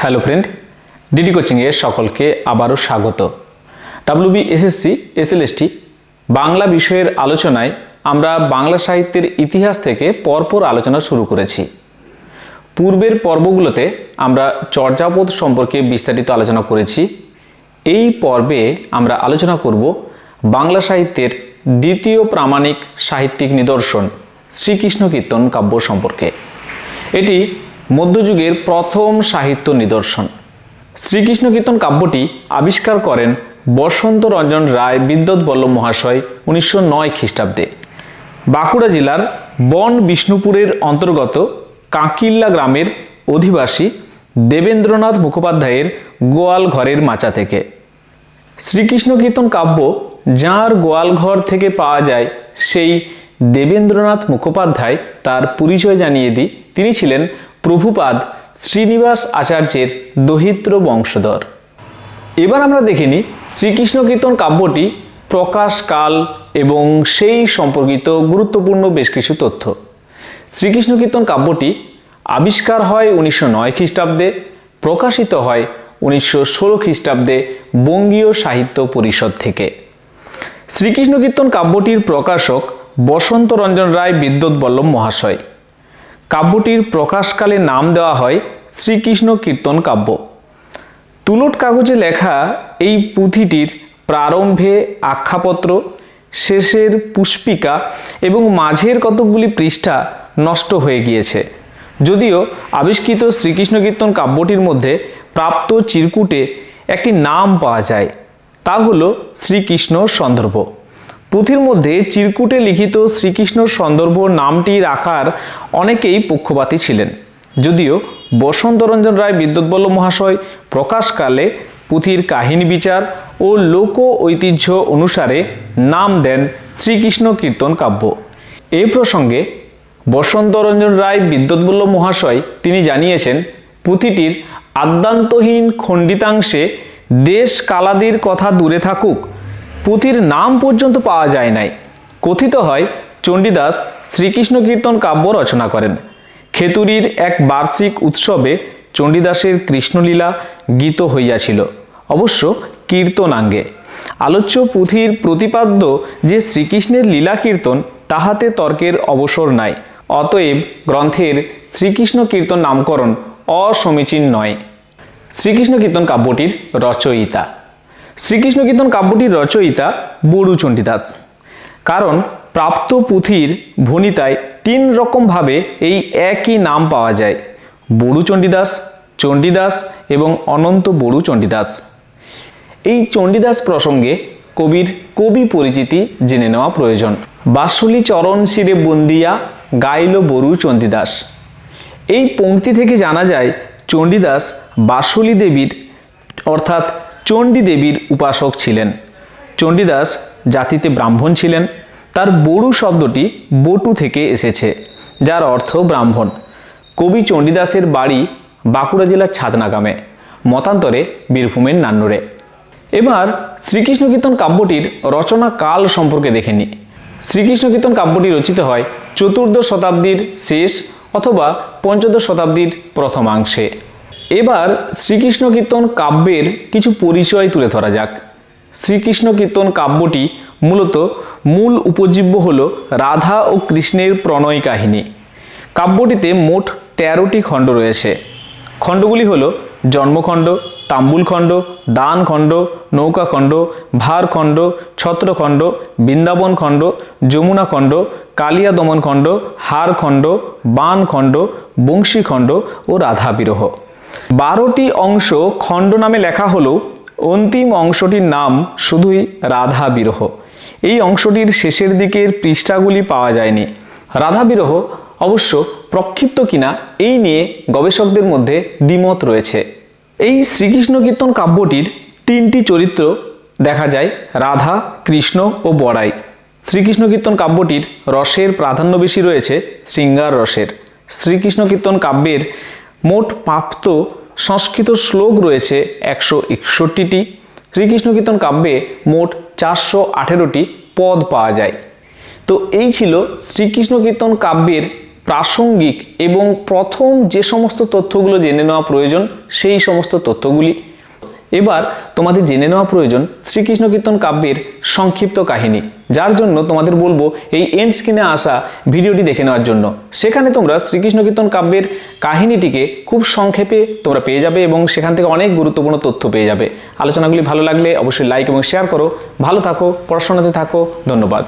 Hello friend, DD কোচিংয়ে সকলকে আবারও স্বাগত। ডাব্লিউবিএসএসসি এসএলএসটি বাংলা বিষয়ের আলোচনায় আমরা বাংলা সাহিত্যের ইতিহাস থেকে পরপর আলোচনা শুরু করেছি। পূর্বের পর্বগুলোতে আমরা চর্যাপদ সম্পর্কে বিস্তারিত আলোচনা করেছি। এই পর্বে আমরা আলোচনা করব বাংলা সাহিত্যের দ্বিতীয় প্রামাণিক সাহিত্যিক নিদর্শন শ্রীকৃষ্ণ কীর্তন কাব্য সম্পর্কে। এটি মধ্যযুগের প্রথম সাহিত্য নিদর্শন। শ্রীকৃষ্ণ কীর্তন কাব্যটি আবিষ্কার করেন বসন্ত রঞ্জন রায় বিদ্যুৎ বল্লভ মহাশয় 1909 খ্রিস্টাব্দে বাঁকুড়া জেলার বন বিষ্ণুপুরের অন্তর্গত কাঁকিল্লা গ্রামের অধিবাসী দেবেন্দ্রনাথ মুখোপাধ্যায়ের গোয়াল ঘরের মাচা থেকে। শ্রীকৃষ্ণ কীর্তন কাব্য যাঁর গোয়াল ঘর থেকে পাওয়া যায় সেই দেবেন্দ্রনাথ মুখোপাধ্যায় তার পরিচয় জানিয়ে দিই। তিনি ছিলেন প্রভুপাদ শ্রীনিবাস আচার্যের দহিত্র বংশধর। এবার আমরা দেখে নিই শ্রীকৃষ্ণ কীর্তন কাব্যটি প্রকাশকাল এবং সেই সম্পর্কিত গুরুত্বপূর্ণ বেশ কিছু তথ্য। শ্রীকৃষ্ণ কীর্তন কাব্যটি আবিষ্কার হয় 1909 খ্রিস্টাব্দে, প্রকাশিত হয় 1916 খ্রিস্টাব্দে বঙ্গীয় সাহিত্য পরিষদ থেকে। শ্রীকৃষ্ণ কীর্তন কাব্যটির প্রকাশক বসন্ত রঞ্জন রায় বিদ্যুৎ বল্লভ মহাশয়। কাব্যটির প্রকাশকালে নাম দেওয়া হয় শ্রীকৃষ্ণ কীর্তন কাব্য। তুলট কাগজে লেখা এই পুঁথিটির প্রারম্ভে আখ্যাপত্র, শেষের পুষ্পিকা এবং মাঝের কতকগুলি পৃষ্ঠা নষ্ট হয়ে গিয়েছে। যদিও আবিষ্কৃত শ্রীকৃষ্ণ কীর্তন কাব্যটির মধ্যে প্রাপ্ত চিরকুটে একটি নাম পাওয়া যায়, তা হল শ্রীকৃষ্ণ সন্দর্ভ। পুঁথির মধ্যে চিরকুটে লিখিত শ্রীকৃষ্ণ সন্দর্ভ নামটি রাখার অনেকেই পক্ষপাতী ছিলেন। যদিও বসন্ত রঞ্জন রায় বিদ্যুৎ বল্লভ মহাশয় প্রকাশকালে পুঁথির কাহিনী বিচার ও লোক ঐতিহ্য অনুসারে নাম দেন শ্রীকৃষ্ণ কীর্তন কাব্য। এই প্রসঙ্গে বসন্ত রঞ্জন রায় বিদ্যুৎ বল্লভ মহাশয় তিনি জানিয়েছেন, পুঁথিটির আদ্যান্তহীন খণ্ডিতাংশে দেশ কালাদির কথা দূরে থাকুক, পুঁথির নাম পর্যন্ত পাওয়া যায় নাই। কথিত হয় চণ্ডীদাস শ্রীকৃষ্ণ কীর্তন কাব্য রচনা করেন। খেতুরির এক বার্ষিক উৎসবে চণ্ডীদাসের কৃষ্ণলীলা গীত হইয়াছিল, অবশ্য কীর্তনাঙ্গে। আলোচ্য পুঁথির প্রতিপাদ্য যে শ্রীকৃষ্ণের লীলা কীর্তন, তাহাতে তর্কের অবসর নাই। অতএব গ্রন্থের শ্রীকৃষ্ণ কীর্তন নামকরণ অসমীচীন নয়। শ্রীকৃষ্ণ কীর্তন কাব্যটির রচয়িতা। শ্রীকৃষ্ণ কীর্তন কাব্যটির রচয়িতা বড়ু চণ্ডীদাস। কারণ প্রাপ্ত পুঁথির ভণিতায় 3 রকমভাবে এই একই নাম পাওয়া যায়: বড়ু চণ্ডীদাস, চণ্ডীদাস এবং অনন্ত বড়ু চণ্ডীদাস। এই চণ্ডীদাস প্রসঙ্গে কবির কবি পরিচিতি জেনে নেওয়া প্রয়োজন। বাসুলি চরণ শিরে বন্দিয়া গাইল বড়ু চণ্ডীদাস। এই পংক্তি থেকে জানা যায় চণ্ডীদাস বাসুলি দেবীর অর্থাৎ চণ্ডী দেবীর উপাসক ছিলেন। চণ্ডীদাস জাতিতে ব্রাহ্মণ ছিলেন। তার বড়ু শব্দটি বটু থেকে এসেছে, যার অর্থ ব্রাহ্মণ। কবি চণ্ডীদাসের বাড়ি বাঁকুড়া জেলার ছাতনা গ্রামে, মতান্তরে বীরভূমের নান্নুরে। এবার শ্রীকৃষ্ণ কীর্তন কাব্যটির রচনা কাল সম্পর্কে দেখে নিই। শ্রীকৃষ্ণ কীর্তন কাব্যটি রচিত হয় 14th শতাব্দীর শেষ অথবা 15th শতাব্দীর প্রথমাংশে। এবার শ্রীকৃষ্ণ কীর্তন কাব্যের কিছু পরিচয় তুলে ধরা যাক। শ্রীকৃষ্ণ কীর্তন কাব্যটি মূলত মূল উপজীব্য হল রাধা ও কৃষ্ণের প্রণয় কাহিনী। কাব্যটিতে মোট 13টি খণ্ড রয়েছে। খণ্ডগুলি হল জন্মখণ্ড, তাম্বুলখণ্ড, দানখণ্ড, নৌকাখণ্ড, ভারখণ্ড, ছত্রখণ্ড, বৃন্দাবন খণ্ড, যমুনা খণ্ড, কালিয়া দমন খণ্ড, হারখণ্ড, বানখণ্ড, বংশীখণ্ড ও রাধা বিরহ। 12টি অংশ খণ্ড নামে লেখা হলেও অন্তিম অংশটির নাম শুধুই রাধা বিরহ। এই অংশটির শেষের দিকের পৃষ্ঠাগুলি পাওয়া যায়নি। রাধা বিরহ অবশ্য প্রক্ষিপ্ত কিনা এই নিয়ে গবেষকদের মধ্যে দ্বিমত রয়েছে। এই শ্রীকৃষ্ণ কীর্তন কাব্যটির 3টি চরিত্র দেখা যায়: রাধা, কৃষ্ণ ও বড়াই। শ্রীকৃষ্ণ কীর্তন কাব্যটির রসের প্রাধান্য বেশি রয়েছে শৃঙ্গার রসের। শ্রীকৃষ্ণ কীর্তন কাব্যের মোট প্রাপ্ত সংস্কৃত শ্লোক রয়েছে 161টি। শ্রীকৃষ্ণ কীর্তন কাব্যে মোট 418টি পদ পাওয়া যায়। তো এই ছিল শ্রীকৃষ্ণ কীর্তন কাব্যের প্রাসঙ্গিক এবং প্রথম যে সমস্ত তথ্যগুলো জেনে নেওয়া প্রয়োজন সেই সমস্ত তথ্যগুলি। এবার তোমাদের জেনে নেওয়া প্রয়োজন শ্রীকৃষ্ণ কীর্তন কাব্যের সংক্ষিপ্ত কাহিনী, যার জন্য তোমাদের বলবো এই এন্ড স্ক্রিনে আসা ভিডিওটি দেখে নেওয়ার জন্য। সেখানে তোমরা শ্রীকৃষ্ণ কীর্তন কাব্যের কাহিনীটিকে খুব সংক্ষেপে তোমরা পেয়ে যাবে এবং সেখান থেকে অনেক গুরুত্বপূর্ণ তথ্য পেয়ে যাবে। আলোচনাগুলি ভালো লাগলে অবশ্যই লাইক এবং শেয়ার করো। ভালো থাকো, পড়াশোনাতে থাকো। ধন্যবাদ।